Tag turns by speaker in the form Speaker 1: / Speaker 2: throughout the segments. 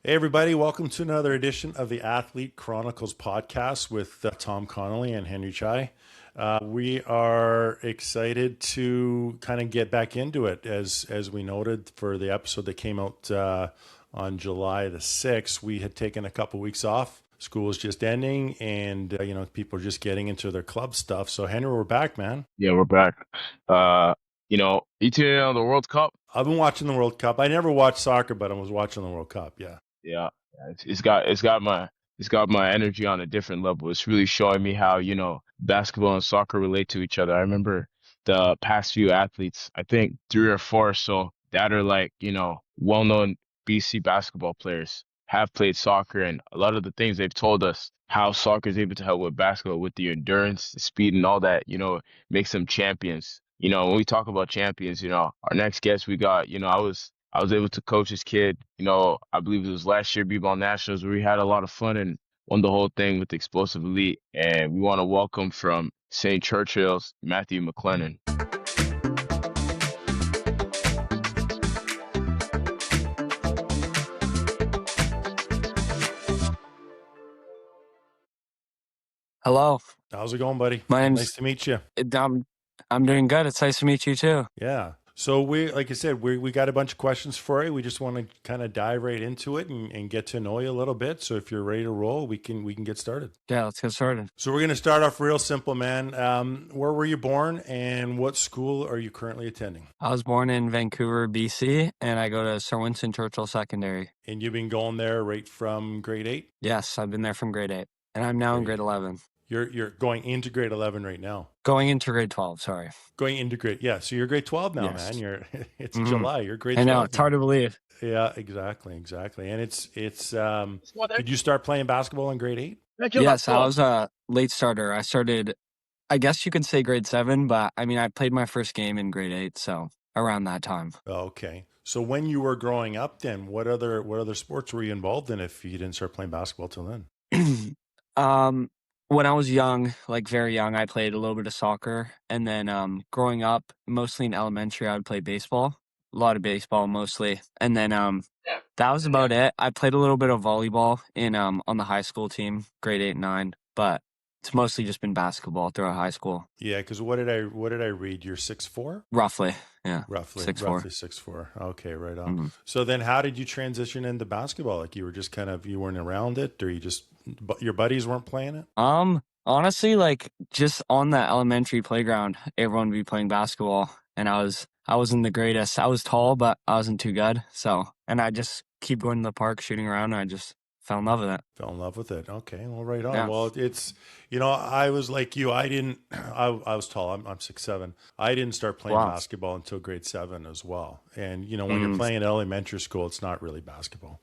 Speaker 1: Hey, everybody, welcome to another edition of the Athlete Chronicles podcast with Tom Connolly and Henry Chai. We are excited to kind of get back into it. As we noted for the episode that came out on July the 6th, we had taken a couple weeks off. School was just ending and, people are just getting into their club stuff. So, Henry, we're back, man.
Speaker 2: Yeah, we're back. You tuning in on the World Cup?
Speaker 1: I've been watching the World Cup. I never watched soccer, but I was watching the World Cup. Yeah.
Speaker 2: Yeah, it's got my energy on a different level. It's really showing me how, basketball and soccer relate to each other. I remember the past few athletes, I think three or four or so that are like, well-known BC basketball players have played soccer, and a lot of the things they've told us how soccer is able to help with basketball with the endurance, the speed, and all that, makes them champions. When we talk about champions, our next guest we got, I was able to coach his kid. I believe it was last year B-Ball Nationals where we had a lot of fun and won the whole thing with the Explosive Elite. And we want to welcome from St. Churchill's, Matthew McLellan.
Speaker 3: Hello,
Speaker 1: How's it going, buddy?
Speaker 3: my
Speaker 1: Nice
Speaker 3: name's
Speaker 1: to meet you.
Speaker 3: I'm doing good. It's nice to meet you too.
Speaker 1: Yeah. So like I said, we got a bunch of questions for you. We just want to kind of dive right into it and get to know you a little bit. So if you're ready to roll, we can get started.
Speaker 3: Yeah, let's get started.
Speaker 1: So we're going to start off real simple, man. Where were you born and what school are you currently attending?
Speaker 3: I was born in Vancouver, BC, and I go to Sir Winston Churchill Secondary.
Speaker 1: And you've been going there right from grade 8?
Speaker 3: Yes, I've been there from grade 8, and I'm now in grade 11.
Speaker 1: You're going into grade 11 right now.
Speaker 3: Going into grade 12, sorry.
Speaker 1: Going into grade, yeah. So you're grade 12 now,
Speaker 3: Yes.
Speaker 1: man. It's July. You're grade
Speaker 3: I
Speaker 1: 12.
Speaker 3: know, it's hard to believe.
Speaker 1: Yeah, exactly. And it's did you start playing basketball in grade 8?
Speaker 3: Yes, I was a late starter. I started, I guess you could say grade 7, but I mean, I played my first game in grade 8, so around that time.
Speaker 1: Okay. So when you were growing up then, what other sports were you involved in if you didn't start playing basketball till then?
Speaker 3: When I was young, like very young, I played a little bit of soccer. And then growing up, mostly in elementary, I would play baseball. A lot of baseball mostly. And then that was about it. I played a little bit of volleyball in on the high school team, grade 8 and 9, but it's mostly just been basketball throughout high school.
Speaker 1: Yeah, because what did I read? You're 6'4"?
Speaker 3: Roughly, yeah.
Speaker 1: Roughly
Speaker 3: 6'4".
Speaker 1: 6'4". Okay, right on. So then how did you transition into basketball? Like you were just you weren't around it, or your buddies weren't playing it?
Speaker 3: Honestly, like just on the elementary playground, everyone would be playing basketball, and I wasn't the greatest. I was tall, but I wasn't too good. And I just keep going to the park, shooting around, and I just fell in love with it.
Speaker 1: Fell in love with it. Okay, well, right on.
Speaker 3: Yeah.
Speaker 1: Well, it's I was like you. I didn't. I was tall. I'm 6'7". I didn't start playing
Speaker 3: Wow.
Speaker 1: basketball until grade 7 as well. And when you're playing at elementary school, it's not really basketball,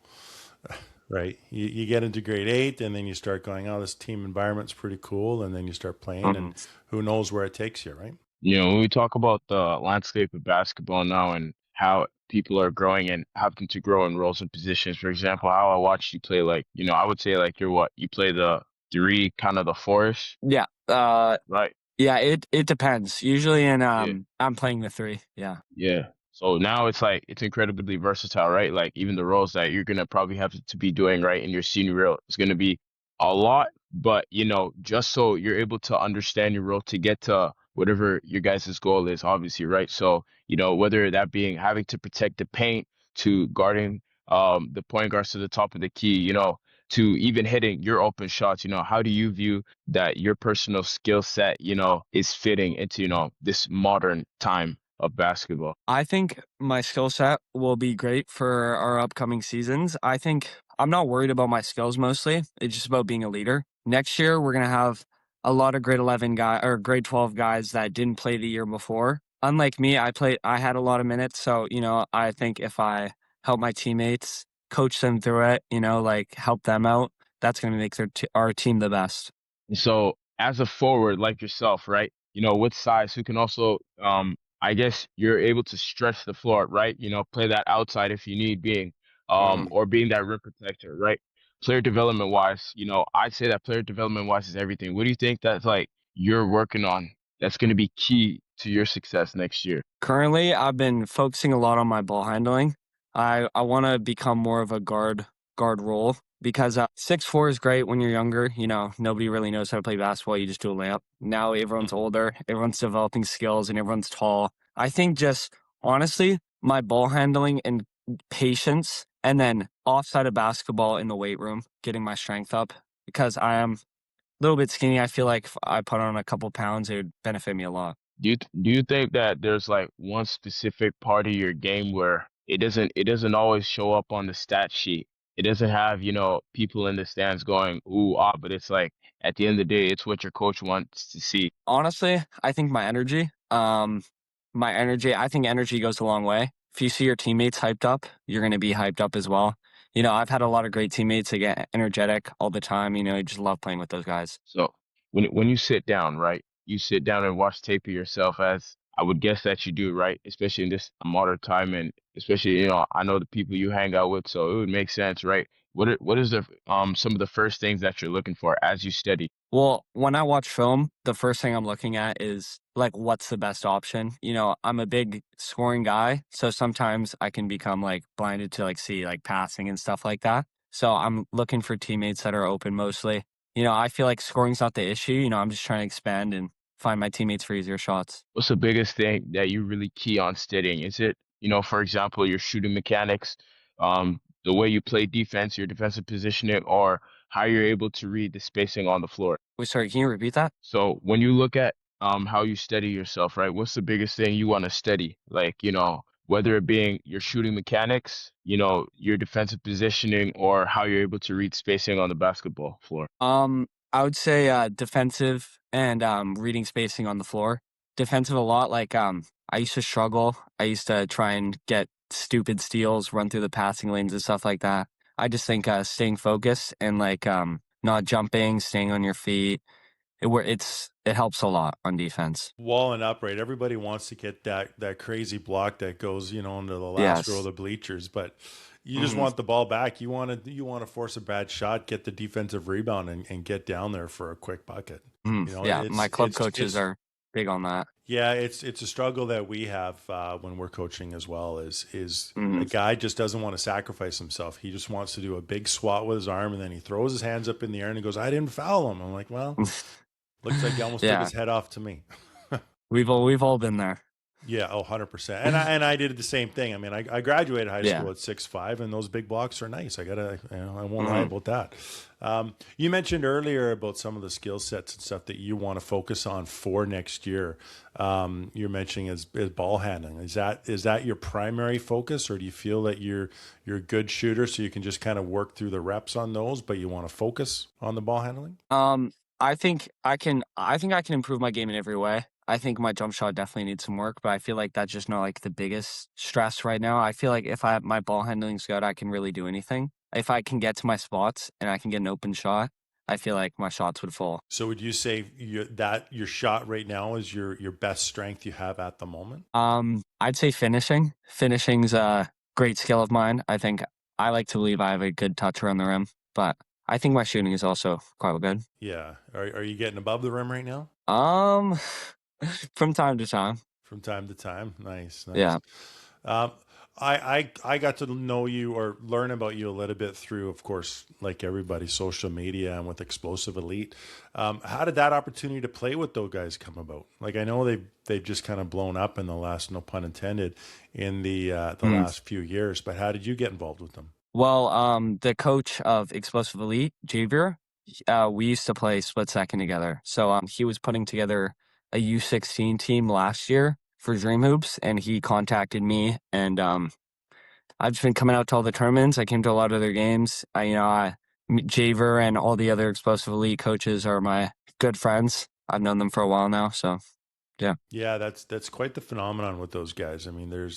Speaker 1: right? You get into grade 8, and then you start going, oh, this team environment's pretty cool, and then you start playing, and who knows where it takes you, right?
Speaker 2: When we talk about the landscape of basketball now and how people are growing and having to grow in roles and positions, for example, how I watched you play, like, I would say like you play the 3, kind of the 4-ish,
Speaker 3: Yeah.
Speaker 2: right?
Speaker 3: Yeah, it depends. Usually I'm playing the 3. Yeah.
Speaker 2: Yeah. So now it's like it's incredibly versatile, right? Like even the roles that you're gonna probably have to be doing right in your senior role is gonna be a lot, but just so you're able to understand your role to get to whatever your guys' goal is, obviously, right? So, whether that being having to protect the paint to guarding the point guards to the top of the key, to even hitting your open shots, how do you view that your personal skill set, is fitting into, this modern time of basketball?
Speaker 3: I think my skill set will be great for our upcoming seasons. I think I'm not worried about my skills mostly. It's just about being a leader. Next year, we're going to have a lot of grade 11 guy or grade 12 guys that didn't play the year before. Unlike me, I had a lot of minutes. So, I think if I help my teammates, coach them through it, like help them out, that's going to make our team the best.
Speaker 2: So as a forward like yourself, right? With size, who can also, I guess you're able to stretch the floor, right? Play that outside if you need being, or being that rim protector, right? Player development wise, I'd say that player development wise is everything. What do you think that's like you're working on that's going to be key to your success next year?
Speaker 3: Currently, I've been focusing a lot on my ball handling. I want to become more of a guard guard role because 6'4" is great when you're younger. You know, nobody really knows how to play basketball. You just do a layup. Now everyone's older, everyone's developing skills, and everyone's tall. I think just honestly, my ball handling and patience, and then offside of basketball in the weight room, getting my strength up because I am a little bit skinny. I feel like if I put on a couple pounds, it would benefit me a lot.
Speaker 2: Do you think that there's like one specific part of your game where it doesn't always show up on the stat sheet? It doesn't have, people in the stands going, ooh, ah, but it's like at the end of the day, it's what your coach wants to see.
Speaker 3: Honestly, I think my energy. I think energy goes a long way. If you see your teammates hyped up, you're going to be hyped up as well. You know, I've had a lot of great teammates that get energetic all the time. You know, I just love playing with those guys.
Speaker 2: So when you sit down, right, you sit down and watch tape of yourself as I would guess that you do, right? Especially in this modern time and especially, I know the people you hang out with, so it would make sense, right? What is the some of the first things that you're looking for as you study?
Speaker 3: Well, when I watch film, the first thing I'm looking at is like what's the best option. You know, I'm a big scoring guy, so sometimes I can become like blinded to like see like passing and stuff like that. So I'm looking for teammates that are open mostly. You know, I feel like scoring's not the issue. You know, I'm just trying to expand and find my teammates for easier shots.
Speaker 2: What's the biggest thing that you really key on studying? Is it, for example, your shooting mechanics, the way you play defense, your defensive positioning, or how you're able to read the spacing on the floor?
Speaker 3: Wait, sorry, can you repeat that?
Speaker 2: So when you look at how you study yourself, right? What's the biggest thing you want to study? Like, whether it being your shooting mechanics, your defensive positioning, or how you're able to read spacing on the basketball floor.
Speaker 3: I would say defensive and reading spacing on the floor. Defensive a lot. Like I used to struggle. I used to try and get stupid steals, run through the passing lanes and stuff like that. I just think staying focused and like not jumping, staying on your feet. It helps a lot on defense.
Speaker 1: Wall and upright. Everybody wants to get that crazy block that goes, into the last row of
Speaker 3: Yes.
Speaker 1: the bleachers, but you just
Speaker 3: Hmm.
Speaker 1: want the ball back. You want to force a bad shot, get the defensive rebound, and get down there for a quick bucket. You know,
Speaker 3: Yeah, my club coaches
Speaker 1: it's
Speaker 3: are big on that.
Speaker 1: yeah, it's a struggle that we have when we're coaching as well. Is
Speaker 3: Hmm.
Speaker 1: a guy just doesn't want to sacrifice himself. He just wants to do a big swat with his arm, and then he throws his hands up in the air and he goes, "I didn't foul him." I'm like, well, looks like he almost took
Speaker 3: Yeah,
Speaker 1: his head off to me.
Speaker 3: we've all been there.
Speaker 1: Yeah, 100%. And I did the same thing. I mean, I graduated high
Speaker 3: Yeah.
Speaker 1: school at 6'5", and those big blocks are nice. I won't lie
Speaker 3: Hmm.
Speaker 1: about that. You mentioned earlier about some of the skill sets and stuff that you want to focus on for next year. You're mentioning is ball handling. Is that your primary focus, or do you feel that you're a good shooter, so you can just kind of work through the reps on those, but you want to focus on the ball handling?
Speaker 3: I think I can improve my game in every way. I think my jump shot definitely needs some work, but I feel like that's just not like the biggest stress right now. I feel like if my ball handling's good, I can really do anything. If I can get to my spots and I can get an open shot, I feel like my shots would fall.
Speaker 1: So would you say that your shot right now is your best strength you have at the moment?
Speaker 3: I'd say finishing. Finishing's a great skill of mine. I think I like to believe I have a good touch around the rim, but I think my shooting is also quite good.
Speaker 1: Yeah. Are you getting above the rim right now?
Speaker 3: Um, from time to time.
Speaker 1: From time to time. Nice, nice.
Speaker 3: Yeah.
Speaker 1: Um, I got to know you or learn about you a little bit through, of course, like everybody, social media and with Explosive Elite. How did that opportunity to play with those guys come about? Like I know they've just kind of blown up in the last, no pun intended, in the
Speaker 3: Mm.
Speaker 1: last few years. But how did you get involved with them?
Speaker 3: Well, the coach of Explosive Elite, Javier, we used to play split second together. So he was putting together a U16 team last year for Dream Hoops, and he contacted me, and I've just been coming out to all the tournaments. I came to a lot of their games. Javier and all the other Explosive Elite coaches are my good friends. I've known them for a while now, so yeah.
Speaker 1: Yeah, that's quite the phenomenon with those guys. I mean, you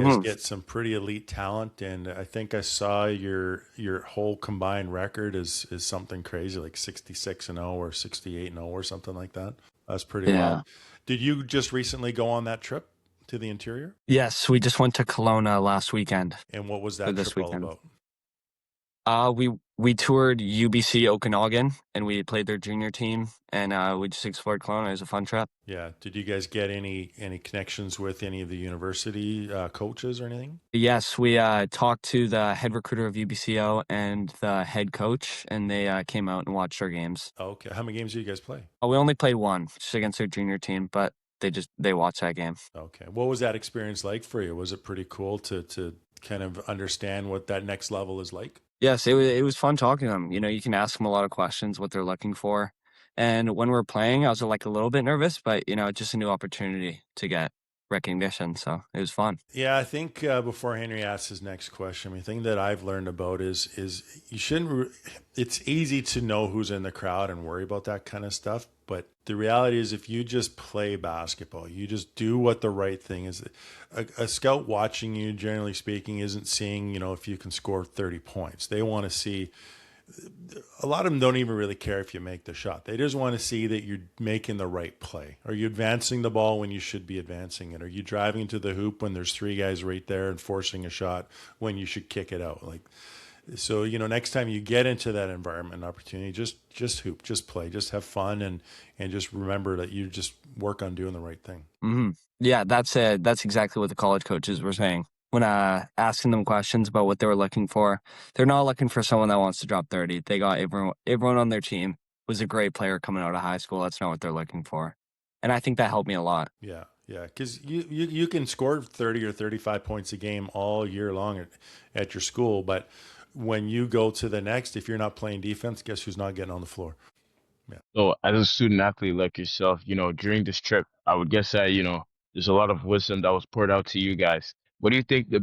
Speaker 1: guys
Speaker 3: Mhm.
Speaker 1: get some pretty elite talent, and I think I saw your whole combined record is something crazy, like 66-0 or 68-0 or something like that. That's pretty wild.
Speaker 3: Yeah.
Speaker 1: Did you just recently go on that trip to the interior?
Speaker 3: Yes, we just went to Kelowna last weekend
Speaker 1: And what was
Speaker 3: or
Speaker 1: that
Speaker 3: this
Speaker 1: trip all
Speaker 3: weekend.
Speaker 1: about?
Speaker 3: Uh, we we toured UBC Okanagan and we played their junior team, and we just explored Kelowna. It was a fun trip.
Speaker 1: Yeah. Did you guys get any connections with any of the university coaches or anything?
Speaker 3: Yes, we talked to the head recruiter of UBCO and the head coach, and they came out and watched our games.
Speaker 1: Okay. How many games do you guys play?
Speaker 3: We only played one, just against their junior team, but they watched that game.
Speaker 1: Okay. What was that experience like for you? Was it pretty cool to kind of understand what that next level is like?
Speaker 3: Yes, it was fun talking to them. You know, you can ask them a lot of questions, what they're looking for. And when we're playing, I was like a little bit nervous, but just a new opportunity to get recognition. So it was fun.
Speaker 1: Yeah, I think before Henry asks his next question, I mean, the thing that I've learned about is you shouldn't. It's easy to know who's in the crowd and worry about that kind of stuff, but the reality is, if you just play basketball, you just do what the right thing is. A scout watching you, generally speaking, isn't seeing if you can score 30 points. They want to see. A lot of them don't even really care if you make the shot. They just want to see that you're making the right play. Are you advancing the ball when you should be advancing it? Are you driving to the hoop when there's three guys right there and forcing a shot when you should kick it out? So next time you get into that environment and opportunity, just hoop, just play, just have fun, and just remember that you just work on doing the right thing.
Speaker 3: Mm-hmm. Yeah, that's it. That's exactly what the college coaches were saying when asking them questions about what they were looking for. They're not looking for someone that wants to drop 30. They got everyone on their team was a great player coming out of high school. That's not what they're looking for. And I think that helped me a lot.
Speaker 1: Yeah, because you can score 30 or 35 points a game all year long at your school, but when you go to the next, if you're not playing defense, guess who's not getting on the floor? Yeah.
Speaker 2: So as a student athlete like yourself, during this trip, I would guess that, there's a lot of wisdom that was poured out to you guys. What do you think the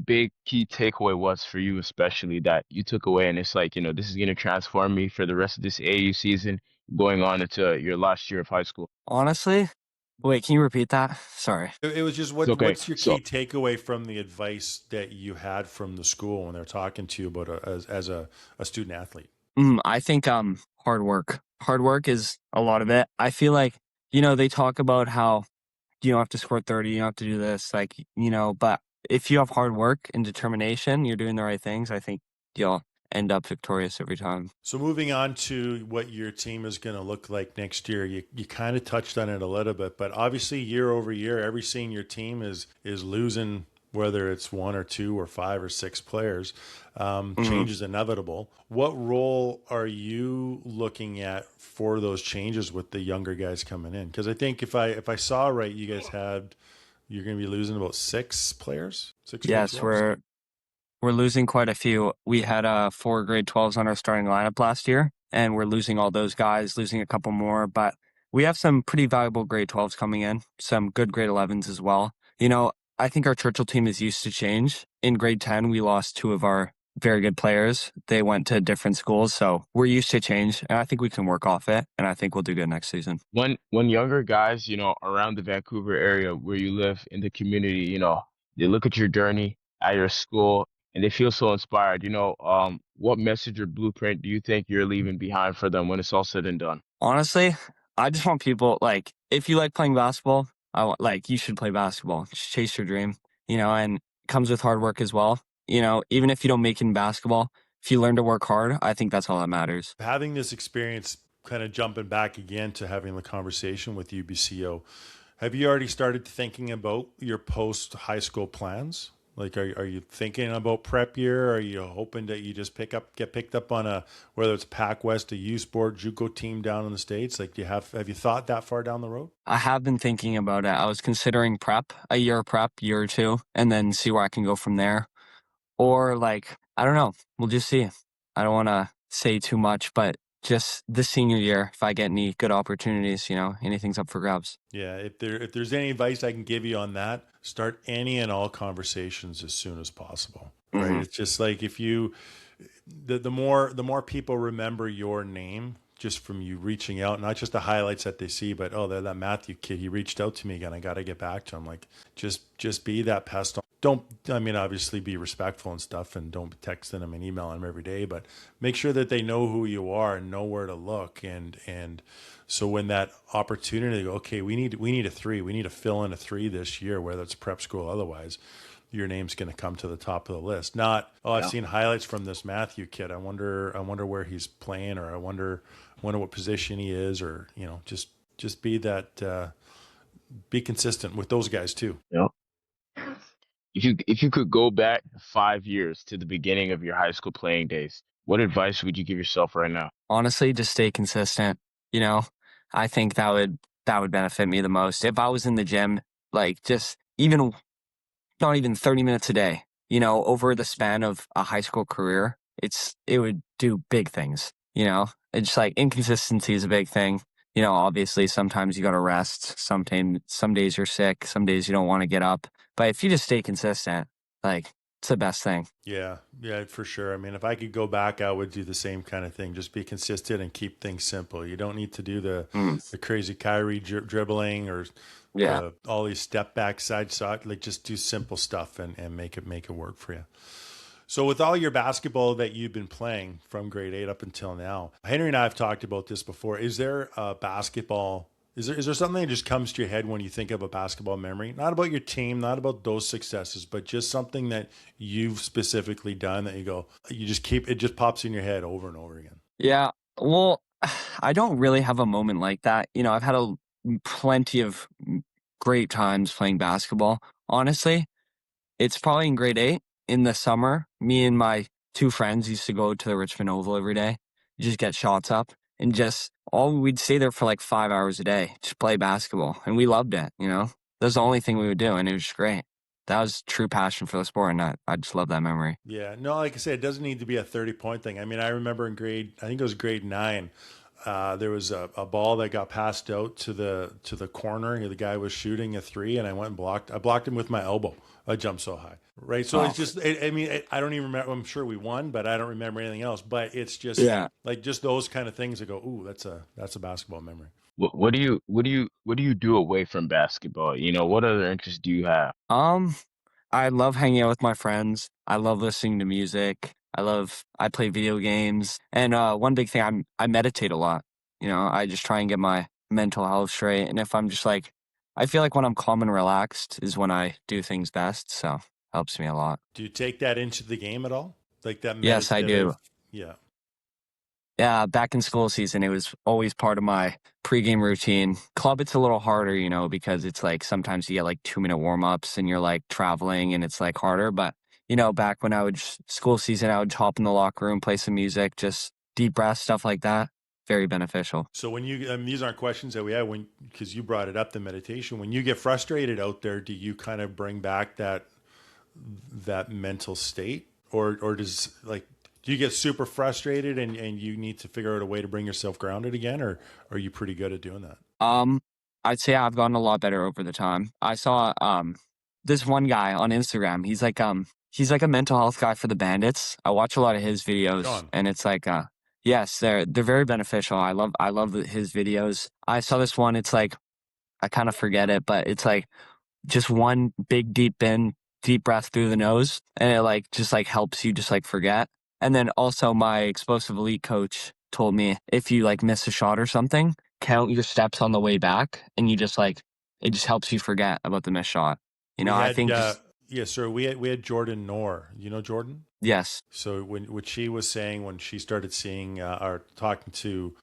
Speaker 2: big key takeaway was for you, especially that you took away and it's like, this is gonna transform me for the rest of this AAU season, going on into your last year of high school?
Speaker 3: Honestly, wait, can you repeat that? Sorry.
Speaker 1: It was just
Speaker 2: It's okay.
Speaker 1: what's your key takeaway from the advice that you had from the school when they're talking to you about as a student athlete?
Speaker 3: I think hard work. Hard work is a lot of it. I feel like, they talk about how you don't have to score 30, you don't have to do this, but if you have hard work and determination, you're doing the right things, I think you'll end up victorious every time.
Speaker 1: So moving on to what your team is going to look like next year, you kind of touched on it a little bit, but obviously year over year, every senior team is losing, whether it's one or two or five or six players. Change is inevitable. What role are you looking at for those changes with the younger guys coming in? Because I think if I saw right, you're going to be losing about six players.
Speaker 3: Yes, we're losing quite a few. We had 4 grade 12s on our starting lineup last year, and we're losing all those guys, losing a couple more, but we have some pretty valuable grade 12s coming in, some good grade 11s as well. I think our Churchill team is used to change. In grade 10, we lost 2 of our very good players. They went to different schools, so we're used to change, and I think we can work off it, and I think we'll do good next season.
Speaker 2: When younger guys, around the Vancouver area where you live in the community, they look at your journey at your school and they feel so inspired. What message or blueprint do you think you're leaving behind for them when it's all said and done?
Speaker 3: Honestly, I just want people, if you like playing basketball, you should play basketball. Just chase your dream, and it comes with hard work as well. Even if you don't make it in basketball, if you learn to work hard, I think that's all that matters.
Speaker 1: Having this experience, kind of jumping back again to having the conversation with UBCO, have you already started thinking about your post high school plans? Like, are you thinking about prep year? Are you hoping that you just get picked up on whether it's Pac West, a U Sport, JUCO team down in the States? Like, have you thought that far down the road?
Speaker 3: I have been thinking about it. I was considering a year or two, and then see where I can go from there. Or I don't know. We'll just see. I don't want to say too much, but just the senior year, if I get any good opportunities, anything's up for grabs.
Speaker 1: Yeah, if there's any advice I can give you on that, start any and all conversations as soon as possible. Right?
Speaker 3: Mm-hmm.
Speaker 1: It's just like if you the more people remember your name just from you reaching out, not just the highlights that they see, but that Matthew kid, he reached out to me again. I got to get back to him. Like just be that pest. Obviously be respectful and stuff, and don't be texting them and emailing them every day, but make sure that they know who you are and know where to look. And so when that opportunity, okay, we need a 3, we need to fill in a 3 this year, whether it's prep school or otherwise, your name's going to come to the top of the list. Not, oh, I've
Speaker 2: Yeah.
Speaker 1: seen highlights from this Matthew kid. I wonder where he's playing, or I wonder what position he is, or just be that be consistent with those guys too.
Speaker 2: Yeah. If you could go back 5 years to the beginning of your high school playing days, what advice would you give yourself right now?
Speaker 3: Honestly, just stay consistent. You know, I think that would benefit me the most. If I was in the gym, like just even not even 30 minutes a day, over the span of a high school career, it would do big things. It's like inconsistency is a big thing. Obviously sometimes you got to rest. Some days you're sick, some days you don't want to get up. But if you just stay consistent, like it's the best thing.
Speaker 1: Yeah, for sure. I mean, if I could go back, I would do the same kind of thing. Just be consistent and keep things simple. You don't need to do the crazy Kyrie dribbling or
Speaker 3: Yeah.
Speaker 1: all these step back side shot. Like just do simple stuff and make it work for you. So with all your basketball that you've been playing from grade 8 up until now, Henry and I have talked about this before. Is there a basketball? Is there something that just comes to your head when you think of a basketball memory? Not about your team, not about those successes, but just something that you've specifically done that you just keep, it just pops in your head over and over again.
Speaker 3: Yeah. Well, I don't really have a moment like that. I've had plenty of great times playing basketball. Honestly, it's probably in grade 8 in the summer. Me and my two friends used to go to the Richmond Oval every day, just get shots up, and we'd stay there for like 5 hours a day, just play basketball. And we loved it. That's the only thing we would do. And it was just great. That was true passion for the sport. And I just love that memory.
Speaker 1: Yeah, no, like I said, it doesn't need to be a 30-point thing. I mean, I remember I think it was grade 9. There was a ball that got passed out to the corner. The guy was shooting a 3, and I went and blocked. I blocked him with my elbow. I jumped so high, right? So It's just. I don't even remember. I'm sure we won, but I don't remember anything else. But it's just like just those kind of things that go, ooh, that's a basketball memory.
Speaker 2: What do you do away from basketball? What other interests do you have?
Speaker 3: I love hanging out with my friends. I love listening to music. I play video games. And one big thing, I meditate a lot. I just try and get my mental health straight. And if I'm just I feel like when I'm calm and relaxed is when I do things best. So helps me a lot.
Speaker 1: Do you take that into the game at all? Like that
Speaker 3: Yes, I do.
Speaker 1: Yeah.
Speaker 3: Yeah, back in school season, it was always part of my pregame routine. Club, it's a little harder, because it's like sometimes you get like 2-minute warm-ups and you're like traveling and it's like harder. But, back when school season, I would hop in the locker room, play some music, just deep breath, stuff like that. Very beneficial.
Speaker 1: So when these aren't questions that we have because you brought it up, the meditation, when you get frustrated out there, do you kind of bring back that mental state or does do you get super frustrated and you need to figure out a way to bring yourself grounded again, or are you pretty good at doing that?
Speaker 3: I'd say I've gotten a lot better over the time. I saw this one guy on Instagram. He's like a mental health guy for the Bandits. I watch a lot of his videos, and it's like yes, they're very beneficial. I love his videos. I saw this one. It's like I kind of forget it, but it's like just one big deep breath through the nose, and it just helps you just forget. And then also my explosive elite coach told me if you miss a shot or something, count your steps on the way back, and you just it just helps you forget about the missed shot. I think
Speaker 1: yes, sir. We had Jordan Knorr. You know Jordan?
Speaker 3: Yes.
Speaker 1: So what she was saying when she started seeing or talking to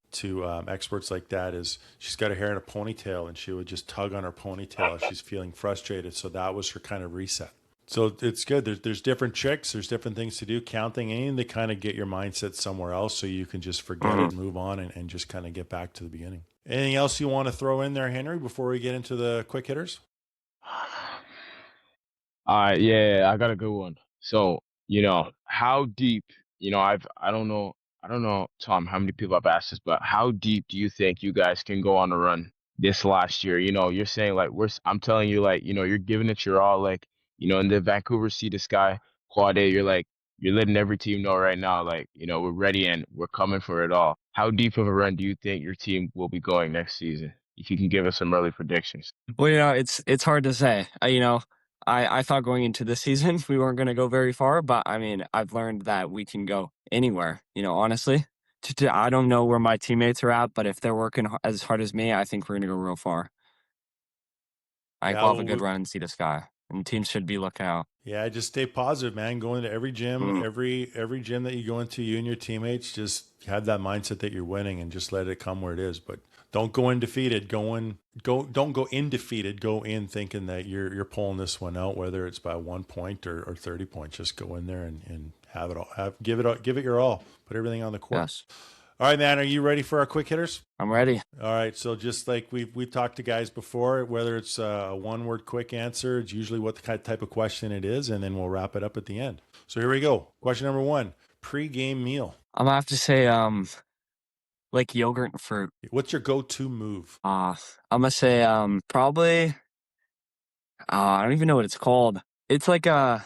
Speaker 1: experts like that is she's got her hair in a ponytail and she would just tug on her ponytail if she's feeling frustrated. So that was her kind of reset. So it's good. There's different tricks. There's different things to do. Counting, anything to kind of get your mindset somewhere else so you can just forget it, move on, and just kind of get back to the beginning. Anything else you want to throw in there, Henry, before we get into the quick hitters?
Speaker 2: Yeah, I got a good one. So, how deep, I don't know, Tom, how many people I've asked this, but how deep do you think you guys can go on a run this last year? You're saying I'm telling you, you're giving it your all, in the Vancouver Sea to Sky Quad A, you're letting every team know right now, we're ready and we're coming for it all. How deep of a run do you think your team will be going next season? If you can give us some early predictions.
Speaker 3: Well, it's hard to say. I thought going into this season we weren't going to go very far, but I mean, I've learned that we can go anywhere. Honestly, I don't know where my teammates are at, but if they're working as hard as me, I think we're going to go real far. I think we'll have a good run in Sea to Sky. and teams should be looking out.
Speaker 1: Yeah, just stay positive, man. Go into every gym,
Speaker 3: Mm.
Speaker 1: every gym that you go into, you and your teammates, just have that mindset that you're winning and just let it come where it is. But don't go in defeated. Don't go in defeated. Go in thinking that you're pulling this one out, whether it's by 1 point or 30 points. Just go in there and have it all. Give it your all. Put everything on the court.
Speaker 3: Yes,
Speaker 1: All right, man. Are you ready for our quick hitters?
Speaker 3: I'm ready.
Speaker 1: All right. So just like we've talked to guys before, whether it's a one-word quick answer, it's usually what the type of question it is, and then we'll wrap it up at the end. So here we go. Question number 1: pre-game meal.
Speaker 3: I'm gonna have to say like yogurt and fruit.
Speaker 1: What's your go-to move?
Speaker 3: I'm gonna say probably I don't even know what it's called. It's like kind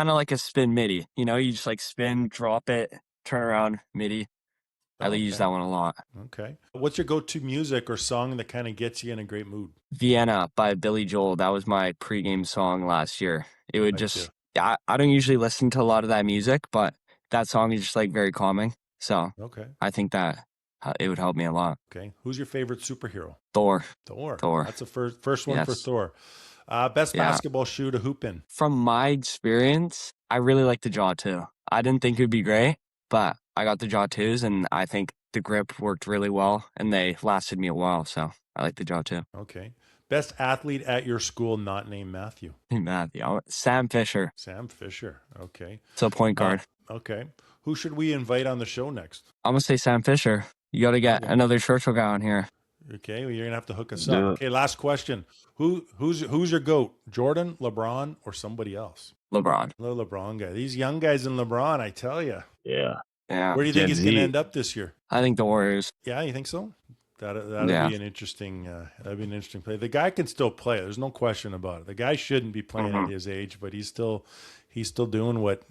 Speaker 3: of like a spin midi. You know, you just like spin, drop it, turn around midi. I use that one a lot.
Speaker 1: Okay. What's your go-to music or song that kind of gets you in a great mood?
Speaker 3: Vienna by Billy Joel. That was my pregame song last year. It would
Speaker 1: too.
Speaker 3: I don't usually listen to a lot of that music, but that song is just like very calming. So
Speaker 1: Okay.
Speaker 3: I think that it would help me a lot.
Speaker 1: Okay. Who's your favorite superhero?
Speaker 3: Thor.
Speaker 1: Thor. That's the first one for
Speaker 3: Yes.
Speaker 1: Thor. Best
Speaker 3: Yeah.
Speaker 1: basketball shoe to hoop in.
Speaker 3: From my experience, I really like the Jaw 2. I didn't think it would be great, but I got the Jaw 2s, and I think the grip worked really well, and they lasted me a while, so I like the Jaw 2.
Speaker 1: Okay. Best athlete at your school not named Matthew.
Speaker 3: Matthew. Sam Fisher.
Speaker 1: Sam Fisher. Okay.
Speaker 3: It's a point guard.
Speaker 1: Okay. Who should we invite on the show next?
Speaker 3: I'm going to say Sam Fisher. You got to get another Churchill guy on here.
Speaker 1: Okay, well, you're gonna have to hook us
Speaker 2: Yeah.
Speaker 1: up. Okay, last question. Who's your GOAT? Jordan, LeBron, or somebody else?
Speaker 3: LeBron.
Speaker 1: The LeBron guy. These young guys in LeBron, I tell you.
Speaker 2: Yeah.
Speaker 3: Yeah.
Speaker 1: Where do you think
Speaker 2: Gen
Speaker 1: he's gonna
Speaker 2: Z.
Speaker 1: end up this year?
Speaker 3: I think the Warriors.
Speaker 1: Yeah, you think so? That'd
Speaker 3: Yeah.
Speaker 1: be an interesting. That'd be an interesting play. The guy can still play. There's no question about it. The guy shouldn't be playing at his age, but he's still doing what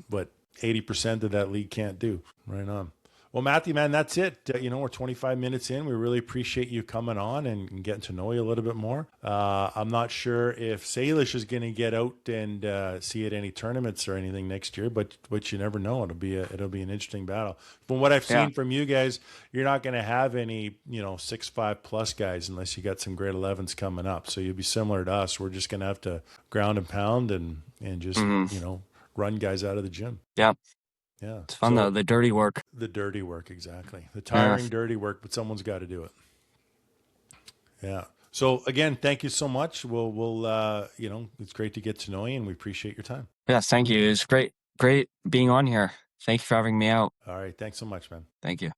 Speaker 1: 80% of that league can't do. Right on. Well, Matthew, man, that's it. We're 25 minutes in. We really appreciate you coming on and getting to know you a little bit more. I'm not sure if Salish is going to get out and see at any tournaments or anything next year, but you never know. It'll be an interesting battle. From what I've seen from you guys, you're not going to have any 6'5" plus guys unless you got some grade 11s coming up. So you'll be similar to us. We're just going to have to ground and pound and just run guys out of the gym.
Speaker 3: Yeah.
Speaker 1: Yeah.
Speaker 3: It's fun, though. The dirty work.
Speaker 1: The dirty work, exactly. The tiring, dirty work, but someone's got to do it. Yeah. So again, thank you so much. We'll it's great to get to know you, and we appreciate your time.
Speaker 3: Yes, thank you. It's great being on here. Thank you for having me out.
Speaker 1: All right. Thanks so much, man.
Speaker 3: Thank you.